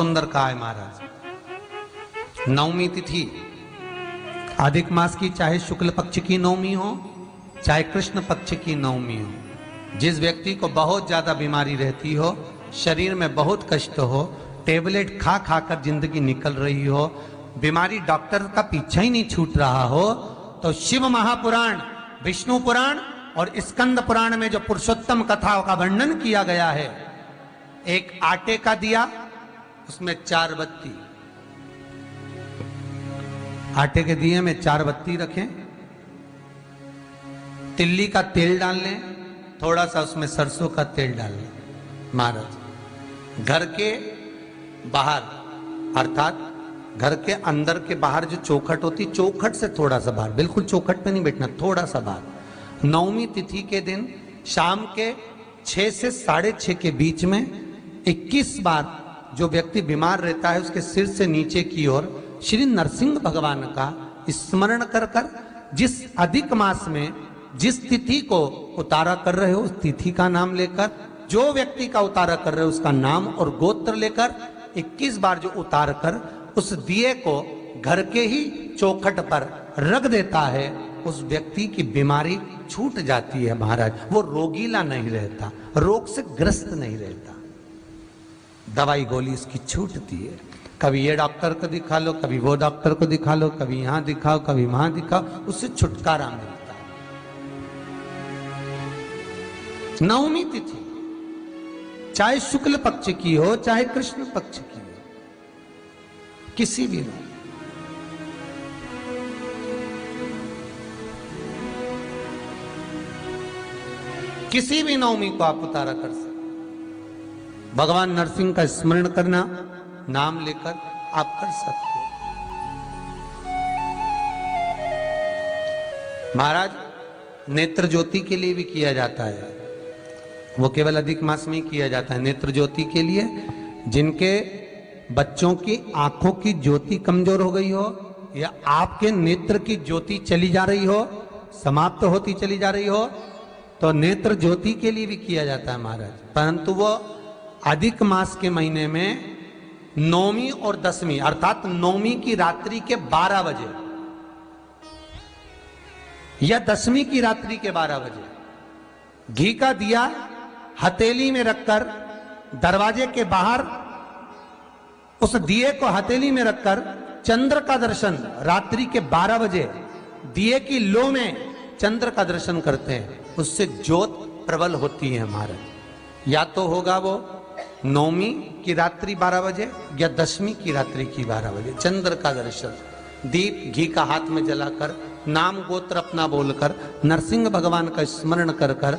सुंदर कहा है महाराज। नवमी तिथि अधिक मास की, चाहे शुक्ल पक्ष की नवमी हो चाहे कृष्ण पक्ष की नवमी हो, जिस व्यक्ति को बहुत ज्यादा बीमारी रहती हो, शरीर में बहुत कष्ट हो, टेबलेट खा खा कर जिंदगी निकल रही हो, बीमारी डॉक्टर का पीछा ही नहीं छूट रहा हो, तो शिव महापुराण, विष्णु पुराण और स्कंद पुराण में जो पुरुषोत्तम कथा का वर्णन किया गया है, एक आटे का दिया, उसमें 4 बत्ती, आटे के दिए में 4 बत्ती रखें, तिल्ली का तेल डाल लें, थोड़ा सा उसमें सरसों का तेल डाल लें। महाराज, घर के बाहर अर्थात घर के अंदर के बाहर जो चौखट होती, चौखट से थोड़ा सा बाहर, बिल्कुल चौखट पे नहीं बैठना, थोड़ा सा बाहर, नवमी तिथि के दिन शाम के 6 से 6:30 के बीच में 21 बार जो व्यक्ति बीमार रहता है उसके सिर से नीचे की ओर श्री नरसिंह भगवान का स्मरण कर कर, जिस अधिक मास में जिस तिथि को उतारा कर रहे हो उस तिथि का नाम लेकर, जो व्यक्ति का उतारा कर रहे हो उसका नाम और गोत्र लेकर 21 बार जो उतार कर उस दिए को घर के ही चौखट पर रख देता है, उस व्यक्ति की बीमारी छूट जाती है महाराज। वो रोगीला नहीं रहता, रोग से ग्रस्त नहीं रहता, दवाई गोली उसकी छूटती है। कभी ये डॉक्टर को दिखा लो, कभी वो डॉक्टर को दिखा लो, कभी यहां दिखाओ, कभी वहां दिखाओ, उससे छुटकारा मिलता है। नवमी तिथि चाहे शुक्ल पक्ष की हो चाहे कृष्ण पक्ष की हो, किसी भी नवमी, किसी भी नवमी को आप उतारा कर सकते। भगवान नरसिंह का स्मरण करना, नाम लेकर आप कर सकते हो। महाराज, नेत्र ज्योति के लिए भी किया जाता है, वो केवल अधिक मास में ही किया जाता है। नेत्र ज्योति के लिए जिनके बच्चों की आंखों की ज्योति कमजोर हो गई हो, या आपके नेत्र की ज्योति चली जा रही हो, समाप्त होती चली जा रही हो, तो नेत्र ज्योति के लिए भी किया जाता है महाराज। परंतु वो अधिक मास के महीने में नौमी और दसवीं अर्थात नौमी की रात्रि के 12 बजे या दसवीं की रात्रि के 12 बजे घी का दिया हथेली में रखकर, दरवाजे के बाहर उस दिए को हथेली में रखकर चंद्र का दर्शन रात्रि के 12 बजे दिए की लो में चंद्र का दर्शन करते हैं, उससे ज्योत प्रबल होती है हमारे। या तो होगा वो नौमी की रात्रि 12 बजे या दसवीं की रात्रि की 12 बजे चंद्र का दर्शन, दीप घी का हाथ में जलाकर, नाम गोत्र अपना बोलकर, नरसिंह भगवान का स्मरण कर कर,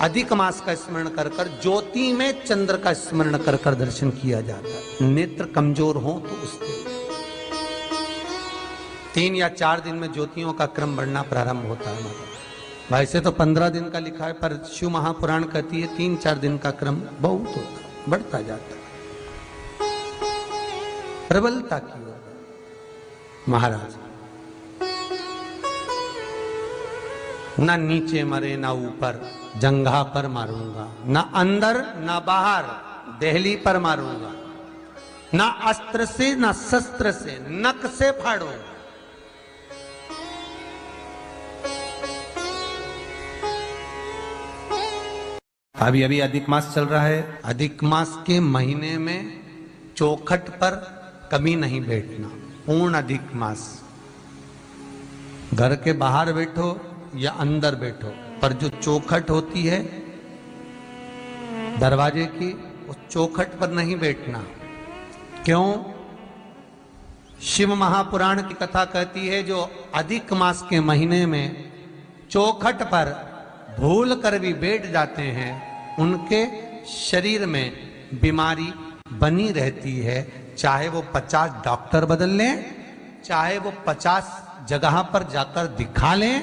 अधिक मास का स्मरण कर कर, ज्योति में चंद्र का स्मरण कर कर दर्शन किया जाता है। नेत्र कमजोर हो तो उसके 3 या 4 दिन में ज्योतियों का क्रम बढ़ना प्रारंभ होता है। वैसे तो 15 दिन का लिखा है, पर शिव महापुराण कहती है 3-4 दिन का क्रम बहुत होता है, बढ़ता जाता है प्रबलता की ओर। महाराज, ना नीचे मरे ना ऊपर, जंघा पर मारूंगा, ना अंदर ना बाहर, देहली पर मारूंगा, ना अस्त्र से ना शस्त्र से, नक से फाड़ूंगा। अभी अभी अधिक मास चल रहा है, अधिक मास के महीने में चौखट पर कभी नहीं बैठना, पूर्ण अधिक मास। घर के बाहर बैठो या अंदर बैठो, पर जो चौखट होती है दरवाजे की, उस चौखट पर नहीं बैठना। क्यों? शिव महापुराण की कथा कहती है जो अधिक मास के महीने में चौखट पर भूल कर भी बैठ जाते हैं, उनके शरीर में बीमारी बनी रहती है। चाहे वो 50 डॉक्टर बदल लें, चाहे वो 50 जगह पर जाकर दिखा लें,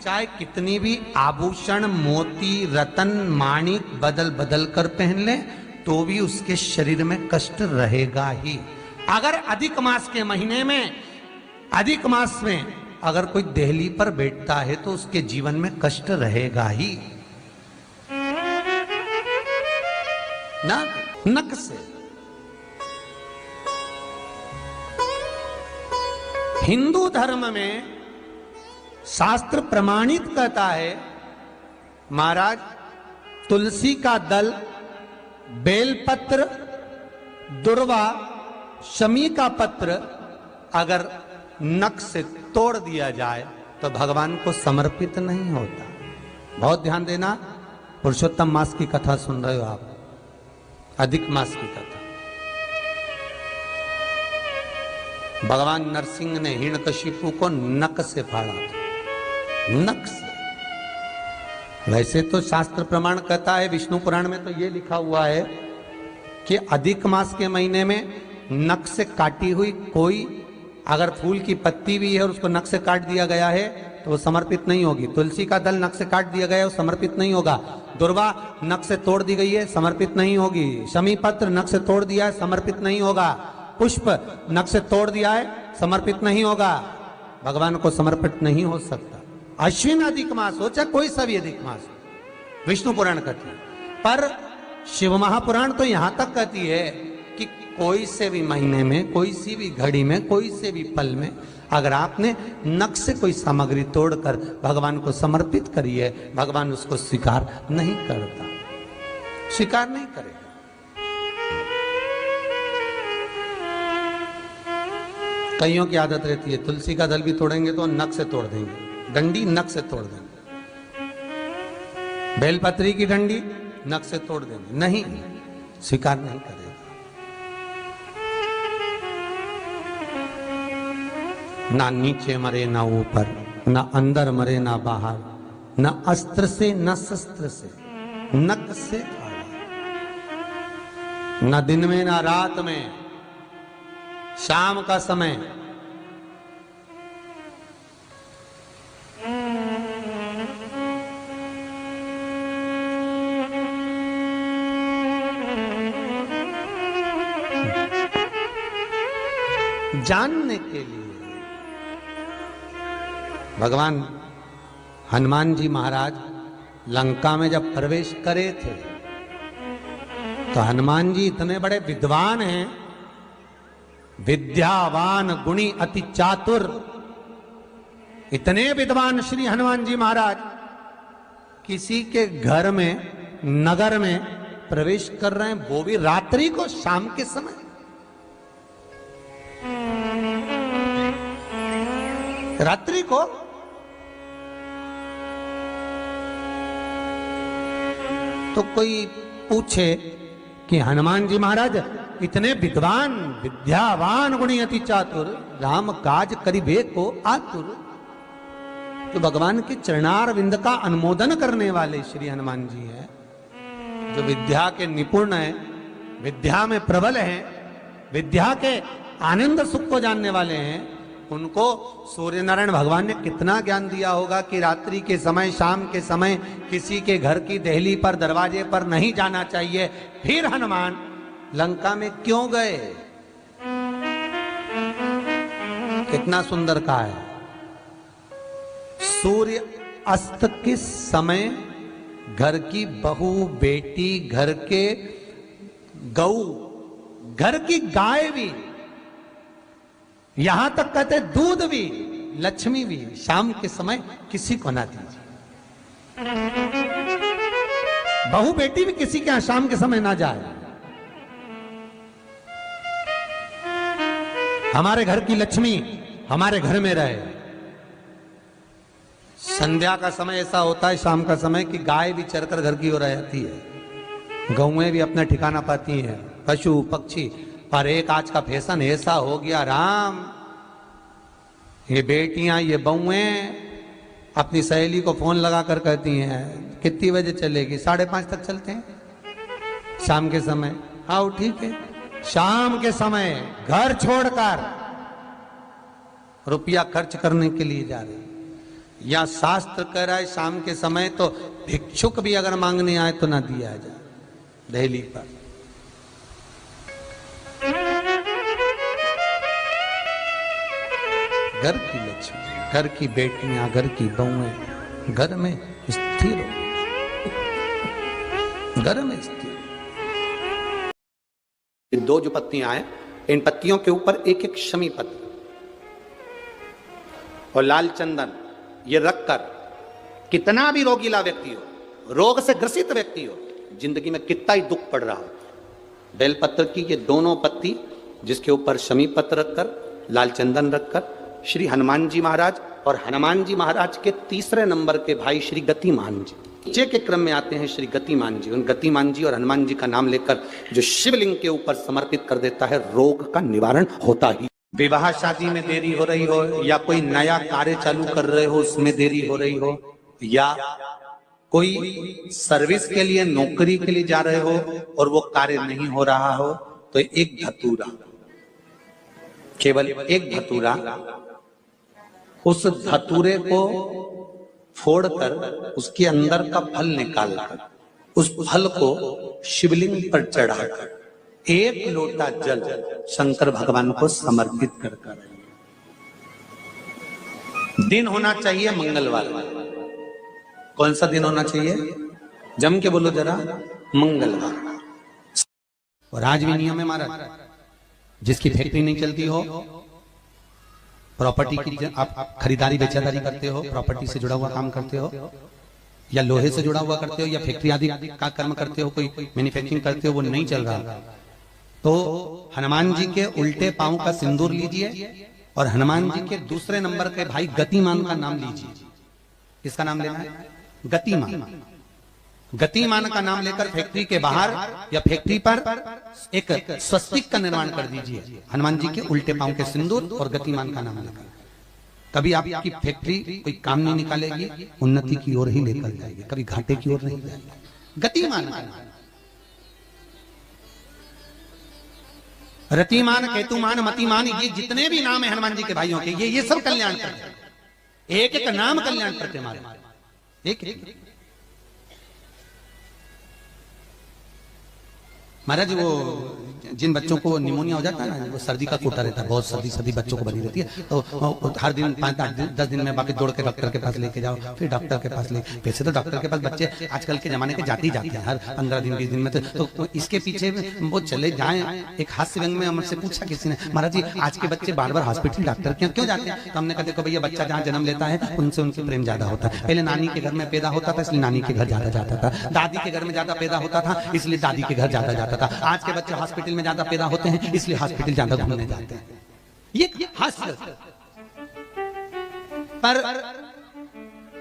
चाहे कितनी भी आभूषण, मोती, रतन, माणिक बदल बदल कर पहन लें, तो भी उसके शरीर में कष्ट रहेगा ही। अगर अधिक मास के महीने में, अधिक मास में अगर कोई देहली पर बैठता है तो उसके जीवन में कष्ट रहेगा ही। ना नक से, हिंदू धर्म में शास्त्र प्रमाणित कहता है महाराज, तुलसी का दल, बेलपत्र, दुर्वा, शमी का पत्र अगर नख से तोड़ दिया जाए तो भगवान को समर्पित नहीं होता। बहुत ध्यान देना, पुरुषोत्तम मास की कथा सुन रहे हो आप, अधिक मास की कथा। भगवान नरसिंह ने हिरण्यकशिपु को नख से फाड़ा था, नख से। वैसे तो शास्त्र प्रमाण कहता है, विष्णु पुराण में तो ये लिखा हुआ है कि अधिक मास के महीने में नख से काटी हुई कोई अगर फूल की पत्ती भी है और उसको नख से काट दिया गया है तो वो समर्पित नहीं होगी। तुलसी का दल नख से काट दिया गया है, वो समर्पित नहीं होगा। दुर्वा नख से तोड़ दी गई है, समर्पित नहीं होगी। शमी पत्र नख से तोड़ दिया है, समर्पित नहीं होगा। पुष्प नख से तोड़ दिया है, समर्पित नहीं होगा। भगवान को समर्पित नहीं हो सकता। अश्विन अधिक मास हो चाहे कोई सा भी अधिक मास हो, विष्णु पुराण कहती है। पर शिव महापुराण तो यहां तक कहती है कि कोई से भी महीने में, कोई सी भी घड़ी में, कोई से भी पल में अगर आपने नख से कोई सामग्री तोड़कर भगवान को समर्पित करी है, भगवान उसको स्वीकार नहीं करता, स्वीकार नहीं करेगा। कईयों की आदत रहती है, तुलसी का दल भी तोड़ेंगे तो नख से तोड़ देंगे, डंडी नख से तोड़ देंगे, बेलपत्री की डंडी नख से तोड़ देंगे। नहीं, स्वीकार नहीं करेगा। ना नीचे मरे ना ऊपर, ना अंदर मरे ना बाहर, ना अस्त्र से ना शस्त्र से, नख से फाड़ा। ना दिन में ना रात में, शाम का समय, जानने के लिए भगवान हनुमान जी महाराज लंका में जब प्रवेश करे थे तो हनुमान जी इतने बड़े विद्वान हैं, विद्यावान गुणी अति चातुर, इतने विद्वान श्री हनुमान जी महाराज किसी के घर में, नगर में प्रवेश कर रहे हैं, वो भी रात्रि को, शाम के समय। रात्रि को तो कोई पूछे कि हनुमान जी महाराज इतने विद्वान, विद्यावान, गुणी अति चातुर, राम काज करिबे को आतुर, तो भगवान के चरणार विंद का अनुमोदन करने वाले श्री हनुमान जी हैं, जो विद्या के निपुण हैं, विद्या में प्रबल हैं, विद्या के आनंद सुख को जानने वाले हैं। उनको सूर्य नारायण भगवान ने कितना ज्ञान दिया होगा कि रात्रि के समय, शाम के समय किसी के घर की देहली पर, दरवाजे पर नहीं जाना चाहिए। फिर हनुमान लंका में क्यों गए? कितना सुंदर कहा है, सूर्य अस्त के समय घर की बहू, बेटी, घर के गऊ, घर की गाय भी, यहां तक कहते दूध भी, लक्ष्मी भी शाम के समय किसी को ना दीजिए। बहू बेटी भी किसी के यहां शाम के समय ना जाए। हमारे घर की लक्ष्मी हमारे घर में रहे। संध्या का समय ऐसा होता है, शाम का समय, कि गाय भी चरकर घर की ओर आती है, गौएं भी अपना ठिकाना पाती हैं, पशु पक्षी। पर एक आज का फैशन ऐसा हो गया राम, ये बेटियां, ये बहुएं अपनी सहेली को फोन लगा कर कहती हैं कितनी बजे चलेगी? 5:30 तक चलते हैं शाम के समय। आओ ठीक है, शाम के समय घर छोड़कर रुपया खर्च करने के लिए जा रही। या शास्त्र कह रहा है शाम के समय तो भिक्षुक भी अगर मांगने आए तो ना दिया जाए दहली पर। घर की लक्ष्मी, घर की बेटियां, घर की बहुएं घर में स्थिर हो, घर में स्थिर। दो जो पत्तियां हैं, इन पत्तियों के ऊपर एक एक शमी पत्र, और लाल चंदन ये रखकर कितना भी रोगीला व्यक्ति हो, रोग से ग्रसित व्यक्ति हो, जिंदगी में कितना ही दुख पड़ रहा हो, बेलपत्र की ये दोनों पत्ती जिसके ऊपर शमी पत्र रखकर, लाल चंदन रखकर श्री हनुमान जी महाराज और हनुमान जी महाराज के तीसरे नंबर के भाई श्री गतिमान जी, नीचे के क्रम में आते हैं श्री गतिमान जी। उन गतिमान जी और हनुमान जी का नाम लेकर जो शिवलिंग के ऊपर समर्पित कर देता है, रोग का निवारण होता ही। विवाह शादी में देरी हो रही हो, या कोई नया कार्य चालू कर रहे हो उसमें देरी हो रही हो, या कोई सर्विस के लिए नौकरी के लिए जा रहे हो और वो कार्य नहीं हो रहा हो, तो एक धतूरा, केवल एक धतूरा, उस धतूरे को फोड़कर उसके अंदर का फल निकालकर उस फल को शिवलिंग पर चढ़ाकर एक लोटा जल शंकर भगवान को समर्पित कर दिन होना चाहिए मंगलवार। कौन सा दिन होना चाहिए? जम के बोलो जरा, मंगलवार। और आज भी नियम है हमारा, जिसकी फैक्ट्री नहीं चलती हो, प्रॉपर्टी की आप खरीदारी बेचादारी करते हो, प्रॉपर्टी से जुड़ा हुआ काम करते हो, या लोहे से जुड़ा हुआ करते हो, या फैक्ट्री आदि का कर्म करते हो, कोई मैन्युफैक्चरिंग करते हो, वो नहीं चल रहा, तो हनुमान जी के उल्टे पांव का सिंदूर लीजिए और हनुमान जी के दूसरे नंबर के भाई गतिमान का नाम लीजिए। किसका नाम लेना है? गतिमान। गतिमान का नाम लेकर फैक्ट्री के बाहर या फैक्ट्री पर एक स्वस्तिक का निर्माण कर दीजिए, हनुमान जी के उल्टे पांव के सिंदूर और गतिमान का नाम लेकर। कभी आपकी फैक्ट्री कोई काम नहीं निकालेगी, उन्नति की ओर ही लेकर जाएगी, कभी घाटे की ओर नहीं जाएगी। गतिमान का नाम, रतिमान, केतुमान, मतिमान, ये जितने भी नाम है हनुमान जी के भाइयों के, ये सब कल्याण करते हैं। एक एक नाम कल्याण करते हमारे, एक एक। महाराज वो जिन बच्चों को निमोनिया हो जाता है ना, वो सर्दी का कोटा रहता है, बहुत सर्दी बच्चों को बनी रहती है, तो हर दिन 5-10 दिन में वापस दौड़ के डॉक्टर के पास लेके जाओ, फिर डॉक्टर के पास ले। वैसे तो डॉक्टर के पास बच्चे आजकल के जमाने के जाते ही जाते हैं, हर 15 दिन 20 दिन में। तो इसके पीछे वो चले जाए। एक हास्य व्यंग में हमसे पूछा किसी ने, महाराज जी आज के बच्चे बार बार हॉस्पिटल डॉक्टर क्यों जाते हैं? तो हमने कहा देखो भैया, बच्चा जहाँ जन्म लेता है उनसे उनसे प्रेम ज्यादा होता है। पहले नानी के घर में पैदा होता था, इसलिए नानी के घर ज्यादा जाता था, दादी के घर में ज्यादा पैदा होता था, इसलिए दादी के घर ज्यादा जाता था। आज के बच्चे हॉस्पिटल में ज्यादा पैदा होते हैं, इसलिए हॉस्पिटल ज्यादा घूमने जाते हैं। ये हास्य। पर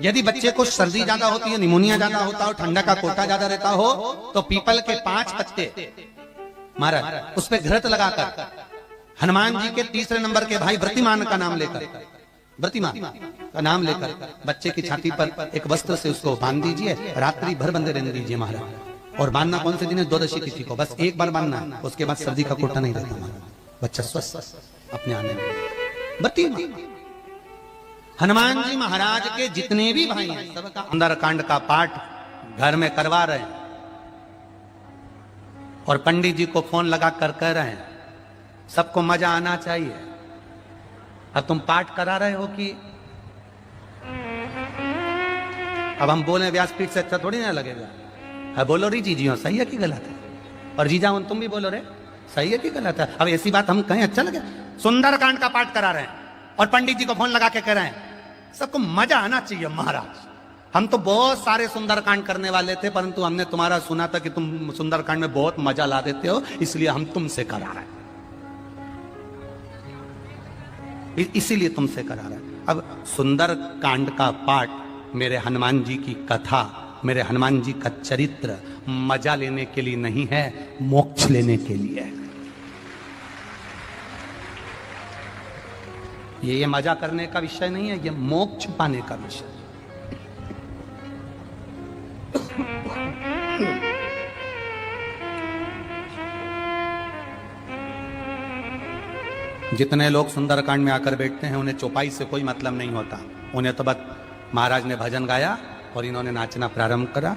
यदि बच्चे को सर्दी ज्यादा होती है, निमोनिया ज्यादा होता हो, ठंडा का कोटा ज्यादा रहता हो, तो पीपल के 5 पत्ते महाराज उस पर घृत लगाकर हनुमान जी के तीसरे नंबर के भाई व्रतिमान का नाम लेकर, व्रतिमान का नाम लेकर बच्चे की छाती पर एक वस्त्र से उसको बांध दीजिए, रात्रि भर बंधे रहने दीजिए महाराज। और बांधना कौन से दिन है? 12 तिथि को, बस एक बार बांधना, उसके बाद सर्दी का कोटा नहीं रहता महाराज, बच्चा स्वस्थ अपने आने में। व्रतिमान हनुमान जी महाराज के जितने भी भाई हैं, सबका सुंदरकांड का पाठ घर में करवा रहे हैं, और पंडित जी को फोन लगा कर कह रहे हैं सबको मजा आना चाहिए। अब तुम पाठ करा रहे हो कि अब हम बोले व्यासपीठ से अच्छा थोड़ी ना लगेगा। है बोलो री जीजियो, सही है कि गलत है? और जीजा तुम भी बोलो रे, सही है कि गलत है? अब ऐसी बात हम कहें अच्छा लगे? सुंदरकांड का पाठ करा रहे हैं और पंडित जी को फोन लगा के कह रहे हैं सबको मजा आना चाहिए महाराज। हम तो बहुत सारे सुंदरकांड करने वाले थे, परंतु हमने तुम्हारा सुना था कि तुम सुंदरकांड में बहुत मजा ला देते हो, इसलिए हम तुमसे करा रहे हैं, इसीलिए तुमसे करा रहे हैं। अब सुंदरकांड का पाठ, मेरे हनुमान जी की कथा, मेरे हनुमान जी का चरित्र मजा लेने के लिए नहीं है, मोक्ष लेने के लिए है। ये मजा करने का विषय नहीं है, ये मोक्ष पाने का विषय। जितने लोग सुंदरकांड में आकर बैठते हैं उन्हें चौपाई से कोई मतलब नहीं होता, उन्हें तो बस महाराज ने भजन गाया और इन्होंने नाचना प्रारंभ करा।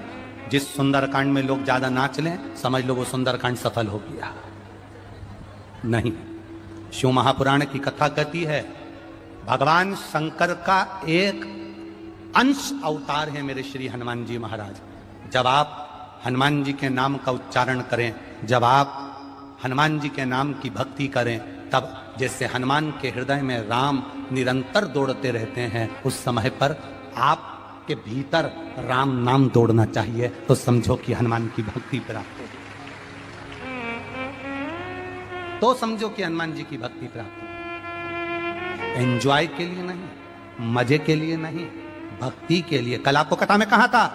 जिस सुंदरकांड में लोग ज्यादा नाच लें, समझ लो वो सुंदरकांड सफल हो गया। नहीं, शिव महापुराण की कथा कहती है भगवान शंकर का एक अंश अवतार है मेरे श्री हनुमान जी महाराज। जब आप हनुमान जी के नाम का उच्चारण करें, जब आप हनुमान जी के नाम की भक्ति करें, तब जैसे हनुमान के हृदय में राम निरंतर दौड़ते रहते हैं, उस समय पर आपके भीतर राम नाम दौड़ना चाहिए, तो समझो कि हनुमान की भक्ति प्राप्त होगी। तो समझो कि हनुमान जी की भक्ति प्राप्त होगी। एंजॉय के लिए नहीं, मजे के लिए नहीं, भक्ति के लिए। कल आपको कथा में कहा था,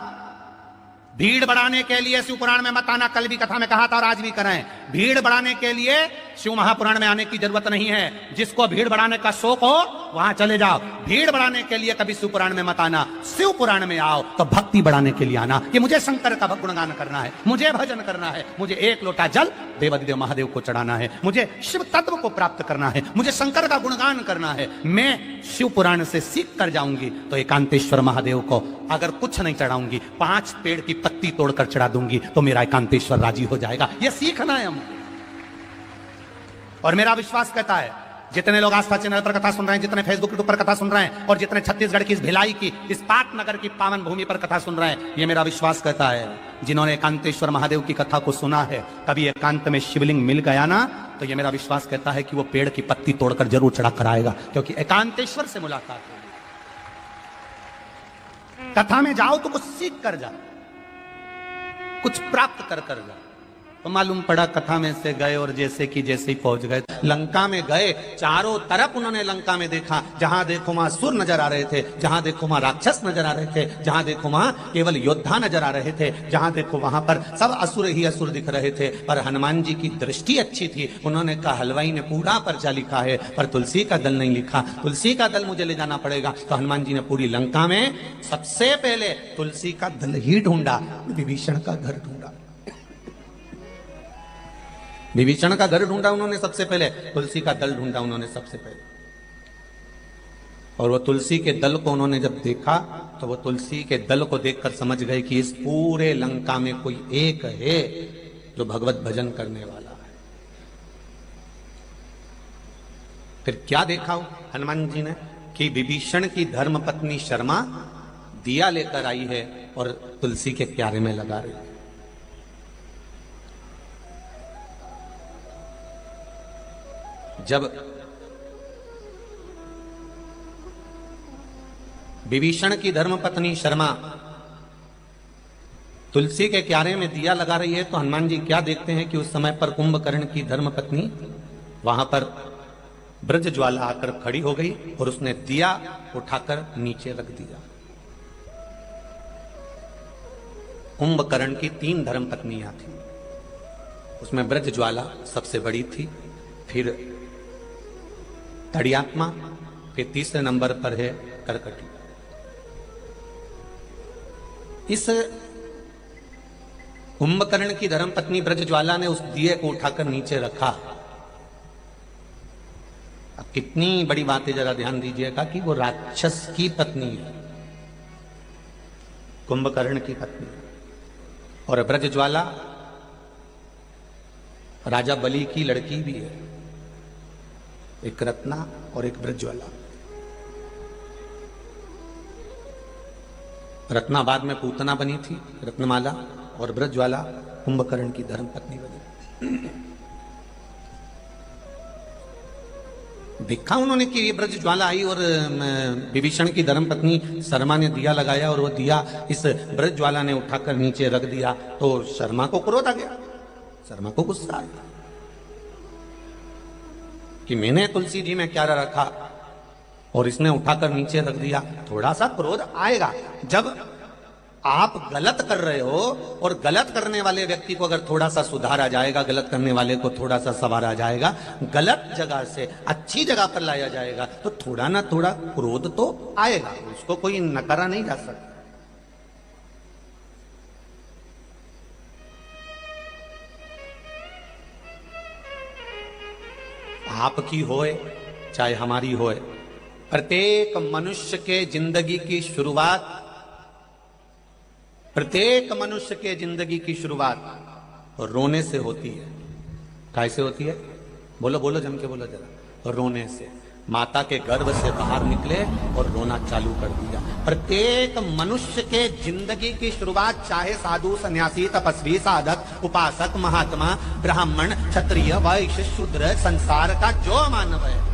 भीड़ बढ़ाने के लिए शिव पुराण में मत आना, कल भी कथा में कहा था और आज भी कराएं। भीड़ बढ़ाने के लिए शिव महापुराण में आने की जरूरत नहीं है। जिसको भीड़ बढ़ाने का शौक हो वहां चले जाओ। भीड़ बढ़ाने के लिए कभी शिव पुराण में मत आना, शिव पुराण में आओ तो भक्ति बढ़ाने के लिए आना कि मुझे शंकर का गुणगान करना है, मुझे भजन करना है, मुझे एक लोटा जल देवादिदेव महादेव को चढ़ाना है, मुझे शिव तत्व को प्राप्त करना है, मुझे शंकर का गुणगान करना है। मैं शिव पुराण से सीख कर जाऊंगी तो एकांतेश्वर महादेव को अगर कुछ नहीं चढ़ाऊंगी, 5 पेड़ की पत्ती तोड़कर चढ़ा दूंगी तो मेरा एकांतेश्वर राजी हो जाएगा। यह सीखना है हम। और मेरा विश्वास कहता है, जितने लोग आस्था चैनल पर कथा सुन रहे हैं, जितने फेसबुक यूट्यूब पर कथा सुन रहे हैं, और जितने छत्तीसगढ़ की इस भिलाई की, इस पाटनगर की पावन भूमि पर कथा सुन रहे हैं, ये मेरा विश्वास कहता है, जिन्होंने एकांतेश्वर महादेव की कथा को सुना है, कभी एकांत में शिवलिंग मिल गया ना, तो ये मेरा विश्वास कहता है कि वो पेड़ की पत्ती तोड़कर जरूर चढ़ा कर आएगा, क्योंकि एकांतेश्वर से मुलाकात है। कथा में जाओ तो कुछ सीख कर जाओ, कुछ प्राप्त कर कर जाओ। तो मालूम पड़ा कथा में से गए और जैसे कि जैसे ही पहुंच गए लंका में गए, चारों तरफ उन्होंने लंका में देखा, जहां देखो वहां सुर नजर आ रहे थे, जहां देखो वहां राक्षस नजर आ रहे थे, जहां देखो वहां केवल योद्धा नजर आ रहे थे, जहां देखो वहां पर सब असुर ही असुर दिख रहे थे। पर हनुमान जी की दृष्टि अच्छी थी। उन्होंने कहा हलवाई ने पूरा पर्चा लिखा है पर तुलसी का दल नहीं लिखा, तुलसी का दल मुझे ले जाना पड़ेगा। तो हनुमान जी ने पूरी लंका में सबसे पहले तुलसी का दल ही ढूंढा, विभीषण का घर ढूंढा, विभीषण का घर ढूंढा उन्होंने सबसे पहले, तुलसी का दल ढूंढा उन्होंने सबसे पहले। और वो तुलसी के दल को उन्होंने जब देखा तो वो तुलसी के दल को देखकर समझ गए कि इस पूरे लंका में कोई एक है जो भगवत भजन करने वाला है। फिर क्या देखा हनुमान जी ने कि विभीषण की धर्म पत्नी शर्मा दिया लेकर आई है और तुलसी के क्यारे में लगा रही है। जब विभीषण की धर्मपत्नी शर्मा तुलसी के क्यारे में दिया लगा रही है तो हनुमान जी क्या देखते हैं कि उस समय पर कुंभकर्ण की धर्मपत्नी वहां पर ब्रज ज्वाला आकर खड़ी हो गई और उसने दिया उठाकर नीचे रख दिया। कुंभकर्ण की 3 धर्मपत्नियां थी, उसमें ब्रज ज्वाला सबसे बड़ी थी, फिर तड़ियात्मा, फिर तीसरे नंबर पर है करकटी। इस कुंभकर्ण की धर्मपत्नी ब्रजज्वाला ने उस दिए को उठाकर नीचे रखा। अब कितनी बड़ी बात है, जरा ध्यान दीजिएगा कि वो राक्षस की पत्नी है, कुंभकर्ण की पत्नी, और ब्रजज्वाला राजा बलि की लड़की भी है, एक रत्ना और एक ब्रजज्वाला। रत्ना बाद में पूतना बनी थी, रत्नमाला, और ब्रजज्वाला कुंभकर्ण की धर्मपत्नी बनी। देखा उन्होंने कि ये ब्रजज्वाला आई और विभीषण की धर्मपत्नी शर्मा ने दिया लगाया और वो दिया इस ब्रजज्वाला ने उठाकर नीचे रख दिया, तो शर्मा को क्रोध आ गया, शर्मा को गुस्सा आ गया कि मैंने तुलसी जी में क्या रखा और इसने उठाकर नीचे रख दिया। थोड़ा सा क्रोध आएगा जब आप गलत कर रहे हो और गलत करने वाले व्यक्ति को अगर थोड़ा सा सुधारा जाएगा, गलत करने वाले को थोड़ा सा संवारा जाएगा, गलत जगह से अच्छी जगह पर लाया जाएगा, तो थोड़ा ना थोड़ा क्रोध तो आएगा, उसको कोई नकारा नहीं जा सकता। आपकी होए चाहे हमारी होए, प्रत्येक मनुष्य के जिंदगी की शुरुआत, प्रत्येक मनुष्य के जिंदगी की शुरुआत रोने से होती है। कैसे होती है? बोलो बोलो, जम के बोलो जरा। रोने से। माता के गर्भ से बाहर निकले और रोना चालू कर दिया। प्रत्येक मनुष्य के जिंदगी की शुरुआत, चाहे साधु, सन्यासी, तपस्वी, साधक, उपासक, महात्मा, ब्राह्मण, क्षत्रिय, वैश्य, शूद्र, संसार का जो मानव है,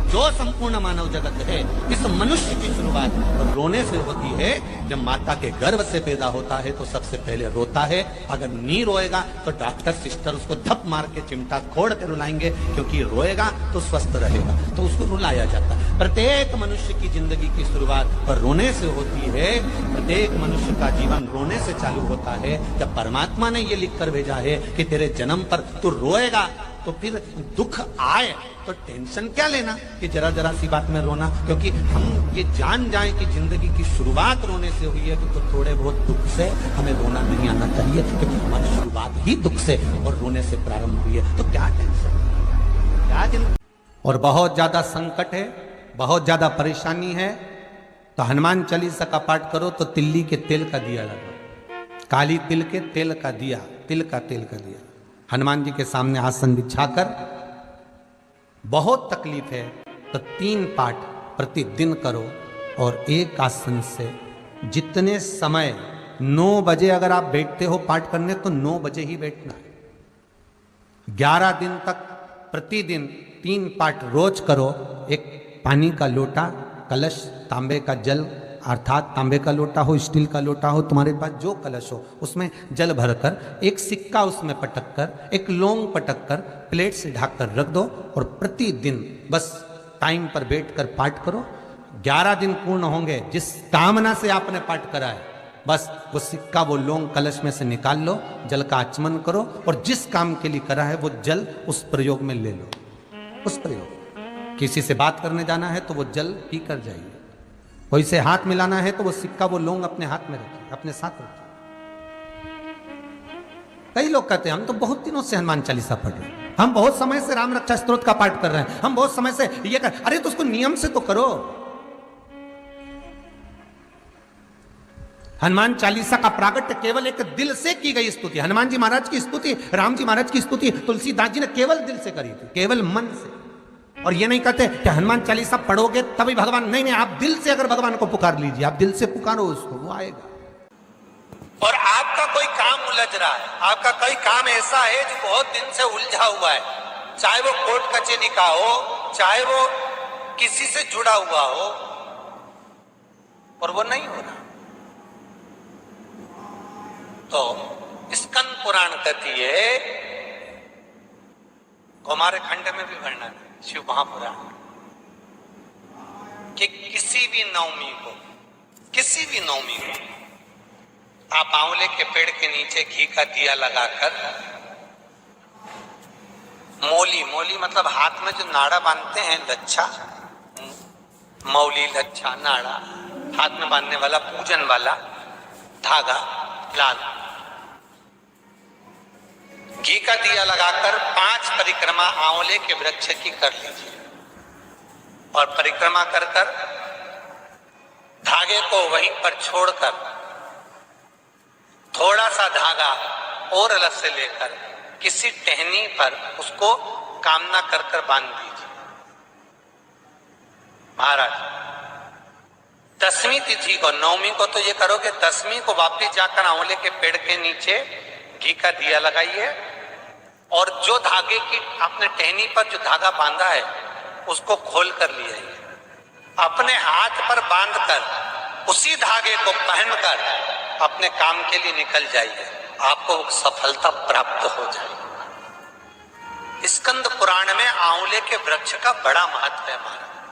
जो संपूर्ण मानव जगत है, इस मनुष्य की शुरुआत रोने से होती है। जब माता के गर्भ से पैदा होता है तो सबसे पहले रोता है। अगर नहीं रोएगा तो डॉक्टर सिस्टर उसको धप मार के चिमटा खोड़ के रुलाएंगे, क्योंकि रोएगा तो स्वस्थ रहेगा, तो उसको रुलाया जाता है। प्रत्येक मनुष्य की जिंदगी की शुरुआत रोने से होती है। प्रत्येक मनुष्य का जीवन रोने से चालू होता है। जब परमात्मा ने ये लिख कर भेजा है कि तेरे जन्म पर तू रोएगा, तो फिर दुख आए तो टेंशन क्या लेना कि जरा जरा सी बात में रोना, क्योंकि हम ये जान जाएं कि जिंदगी की शुरुआत रोने से हुई है, तो थोड़े बहुत दुख से हमें रोना नहीं आना चाहिए, क्योंकि हमारी शुरुआत ही दुख से और रोने से प्रारंभ हुई है। तो क्या टेंशन, क्या जिंदगी। और बहुत ज्यादा संकट है, बहुत ज्यादा परेशानी है, तो हनुमान चालीसा का पाठ करो तो तिल्ली के तेल का दिया लगाओ, काली तिल के तेल का दिया, तिल का तेल का दिया हनुमान जी के सामने आसन बिछाकर। बहुत तकलीफ है तो 3 पाठ प्रतिदिन करो, और एक आसन से जितने समय 9 बजे अगर आप बैठते हो पाठ करने तो 9 बजे ही बैठना है। 11 दिन तक प्रतिदिन 3 पाठ रोज करो। एक पानी का लोटा, कलश, तांबे का जल, अर्थात तांबे का लोटा हो, स्टील का लोटा हो, तुम्हारे पास जो कलश हो, उसमें जल भरकर एक सिक्का उसमें पटक कर, एक लौंग पटक कर प्लेट से ढक कर रख दो, और प्रतिदिन बस टाइम पर बैठकर पाठ करो। 11 दिन पूर्ण होंगे, जिस कामना से आपने पाठ करा है, बस वो सिक्का, वो लौंग कलश में से निकाल लो, जल का आचमन करो, और जिस काम के लिए करा है वो जल उस प्रयोग में ले लो। उस प्रयोग, किसी से बात करने जाना है तो वो जल पी कर जाइए, कोई से हाथ मिलाना है तो वो सिक्का, वो लौंग अपने हाथ में रखिए, अपने साथ रखिए। कई लोग कहते हैं हम तो बहुत दिनों से हनुमान चालीसा पढ़ रहे हैं, हम बहुत समय से राम रक्षा स्तोत्र का पाठ कर रहे हैं, हम बहुत समय से ये कर। अरे तो उसको नियम से तो करो। हनुमान चालीसा का प्रागट्य केवल एक दिल से की गई स्तुति। हनुमान जी महाराज की स्तुति, राम जी महाराज की स्तुति तुलसीदास जी ने केवल दिल से करी थी, केवल मन से। और ये नहीं कहते कि हनुमान चालीसा पढ़ोगे तभी भगवान, नहीं, आप दिल से अगर भगवान को पुकार लीजिए, आप दिल से पुकारो उसको, वो आएगा। और आपका कोई काम उलझ रहा है, आपका कोई काम ऐसा है जो बहुत दिन से उलझा हुआ है, चाहे वो कोर्ट कचहरी का हो, चाहे वो किसी से जुड़ा हुआ हो, और वो नहीं हो रहा, तो स्कंद पुराण कहती है, हमारे खंड में भी वर्णन है शिव महापुराण, कि किसी भी नवमी को आप आंवले के पेड़ के नीचे घी का दिया लगाकर, मौली मतलब हाथ में जो नाड़ा बांधते हैं, लच्छा, मौली, लच्छा, नाड़ा, हाथ में बांधने वाला पूजन वाला धागा लाल, घी का दिया लगाकर 5 परिक्रमा आंवले के वृक्ष की कर लीजिए, और परिक्रमा कर कर धागे को वहीं पर छोड़कर थोड़ा सा धागा और अलग से लेकर किसी टहनी पर उसको कामना कर कर बांध दीजिए। महाराज 10वीं तिथि को, 9वीं को तो ये करो कि 10वीं को वापिस जाकर आंवले के पेड़ के नीचे घी का दिया लगाइए, और जो धागे की आपने टहनी पर जो धागा बांधा है उसको खोल कर ले आइए, अपने हाथ पर बांधकर उसी धागे को पहनकर अपने काम के लिए निकल जाइए, आपको सफलता प्राप्त हो जाएगी। स्कंद पुराण में आंवले के वृक्ष का बड़ा महत्व है महाराज।